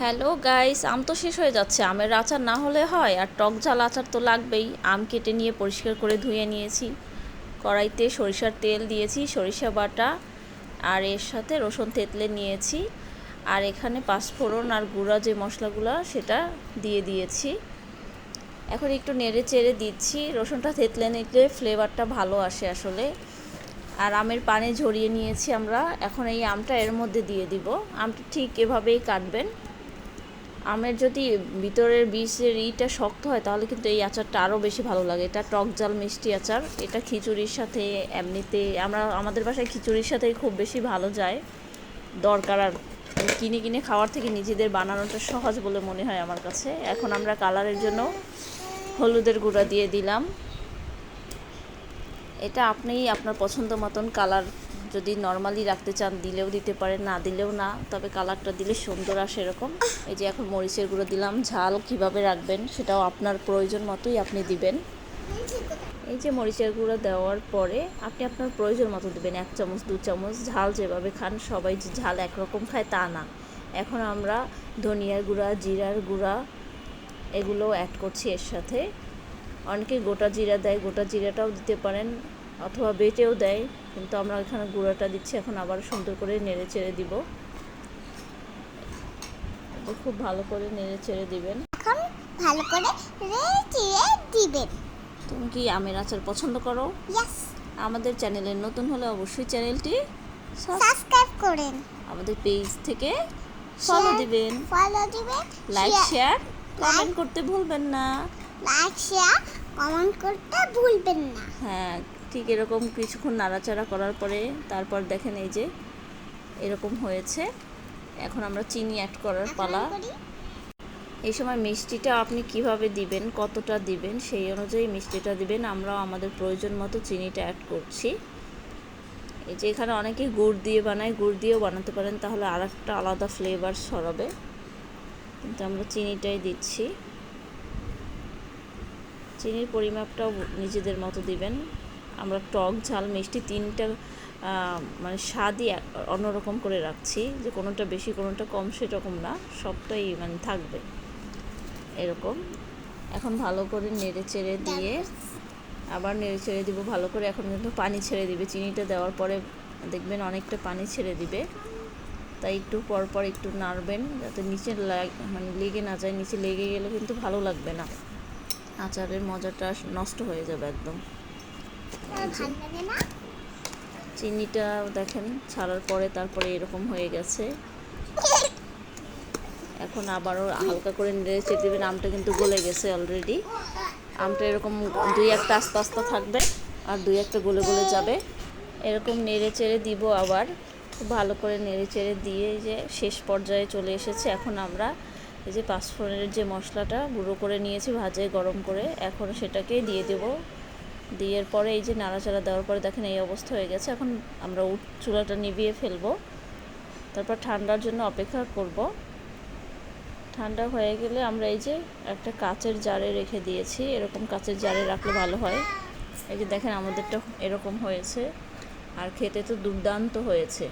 Hello guys, আম তো শেষ হয়ে যাচ্ছে। আমের আচার না হলে হয়, আর টক ঝাল আচার তো লাগবেই। আম কেটে নিয়ে পরিষ্কার করে ধুয়ে নিয়েছি। কড়াইতে সরিষার তেল দিয়েছি, সরিষা বাটা, আর এর সাথে রসুন থেতলে নিয়েছি। আর এখানে পাঁচফোড়ন আর গুঁড়া যে মশলাগুলো সেটা দিয়ে দিয়েছি। এখন একটু নেড়ে চেড়ে দিচ্ছি। রসুনটা থেতলে নিলে ফ্লেভারটা ভালো আসে আসলে। আর আমের পানি ঝরিয়ে নিয়েছি আমরা। এখন এই আমটা এর মধ্যে দিয়ে দিব। আমটা ঠিক এভাবেই কাটবেন। আমের যদি ভিতরের বীজের ইটা শক্ত হয় তাহলে কিন্তু এই আচারটা আরও বেশি ভালো লাগে। এটা টক ঝাল মিষ্টি আচার। এটা খিচুড়ির সাথে, এমনিতে আমাদের বাসায় খিচুড়ির সাথেই খুব বেশি ভালো যায়। দরকার আর কিনে কিনে খাওয়ার থেকে নিজেদের বানানোটা সহজ বলে মনে হয় আমার কাছে। এখন আমরা কালারের জন্য হলুদের গুঁড়া দিয়ে দিলাম। এটা আপনি আপনার পছন্দ মতন কালার যদি নর্মালি রাখতে চান দিলেও দিতে পারেন, না দিলেও না, তবে কালারটা দিলে সুন্দর আসে এরকম। এই যে এখন মরিচের গুঁড়ো দিলাম। ঝাল কিভাবে রাখবেন সেটাও আপনার প্রয়োজন মতোই আপনি দিবেন। এই যে মরিচের গুঁড়ো দেওয়ার পরে আপনি আপনার প্রয়োজন মতো দেবেন, 1 চামচ 2 চামচ। ঝাল যেভাবে খান, সবাই যে ঝাল একরকম খায় তা না। এখন আমরা ধনিয়ার গুঁড়া, জিরার গুঁড়া এগুলো অ্যাড করছি এর সাথে। অনেকে গোটা জিরা দেয়, গোটা জিরাটাও দিতে পারেন, অথবা বেটেও দেয়, কিন্তু আমরা এখানে গুঁড়াটা দিচ্ছি। এখন আবার সুন্দর করে নেড়ে চেড়ে দিব। খুব ভালো করে নেড়ে চেড়ে দিবেন। এখন ভালো করে নেড়ে চেড়ে দিবেন। তুমি কি আমের আচার পছন্দ করো? ইয়েস। আমাদের চ্যানেলে নতুন হলে অবশ্যই চ্যানেলটি সাবস্ক্রাইব করেন। আমাদের পেজ থেকে ফলো দিবেন, লাইক শেয়ার শেয়ার কমেন্ট করতে ভুলবেন না। লাইক শেয়ার কমেন্ট করতে ভুলবেন না। হ্যাঁ, ঠিক এরকম কিছুক্ষণ নাড়াচাড়া করার পরে তারপর দেখেন এই যে এরকম হয়েছে। এখন আমরা চিনি অ্যাড করার পালা। এই সময় মিষ্টিটা আপনি কিভাবে দিবেন, কতটা দিবেন সেই অনুযায়ী মিষ্টিটা দিবেন। আমরাও আমাদের প্রয়োজন মতো চিনিটা অ্যাড করছি। এই যে এখানে অনেকে গুড় দিয়ে বানায়, গুড় দিয়েও বানাতে পারেন, তাহলে আর একটা আলাদা ফ্লেভার ছড়াবে, কিন্তু আমরা চিনিটাই দিচ্ছি। চিনির পরিমাপটাও নিজেদের মতো দিবেন। আমরা টক ঝাল মিষ্টি তিনটা মানে স্বাদই অন্যরকম করে রাখছি, যে কোনোটা বেশি কোনোটা কম সেরকম না, সবটাই মানে থাকবে এরকম। এখন ভালো করে নেড়ে চেড়ে দিয়ে আবার নেড়ে ছেড়ে দিব ভালো করে। এখন কিন্তু পানি ছেড়ে দিবে, চিনিটা দেওয়ার পরে দেখবেন অনেকটা পানি ছেড়ে দিবে। তাই একটু পর পর একটু নাড়বেন যাতে নিচে মানে লেগে না যায়। নিচে লেগে গেলে কিন্তু ভালো লাগবে না, আচারের মজাটা নষ্ট হয়ে যাবে একদম। চিনিটা দেখেন ছাড়ার পরে তারপরে এরকম হয়ে গেছে। এখন আবারও হালকা করে নেড়ে চেড়ে দেবেন। আমটা কিন্তু গলে গেছে অলরেডি। আমটা এরকম 2-1টা আস্তে আস্তে থাকবে আর 2-1টা গলে গলে যাবে। এরকম নেড়ে চেড়ে দিব আবার, খুব ভালো করে নেড়ে চেড়ে দিয়ে যে শেষ পর্যায়ে চলে এসেছে। এখন আমরা এই যে পাঁচফোড়নের যে মশলাটা গুঁড়ো করে নিয়েছি ভাজে গরম করে, এখন সেটাকে দিয়ে দেব। দিয়ে পরে এই যে নাড়াচাড়া দেওয়ার পরে দেখেন এই অবস্থা হয়ে গেছে। এখন আমরা চুলাটা নিভিয়ে ফেলবো, তারপর ঠান্ডার জন্য অপেক্ষা করব। ঠান্ডা হয়ে গেলে আমরা এই যে একটা কাচের জারে রেখে দিয়েছি। এরকম কাচের জারে রাখলে ভালো হয়। এই যে দেখেন আমাদেরটা এরকম হয়েছে, আর খেতে তো দুর্দান্ত হয়েছে।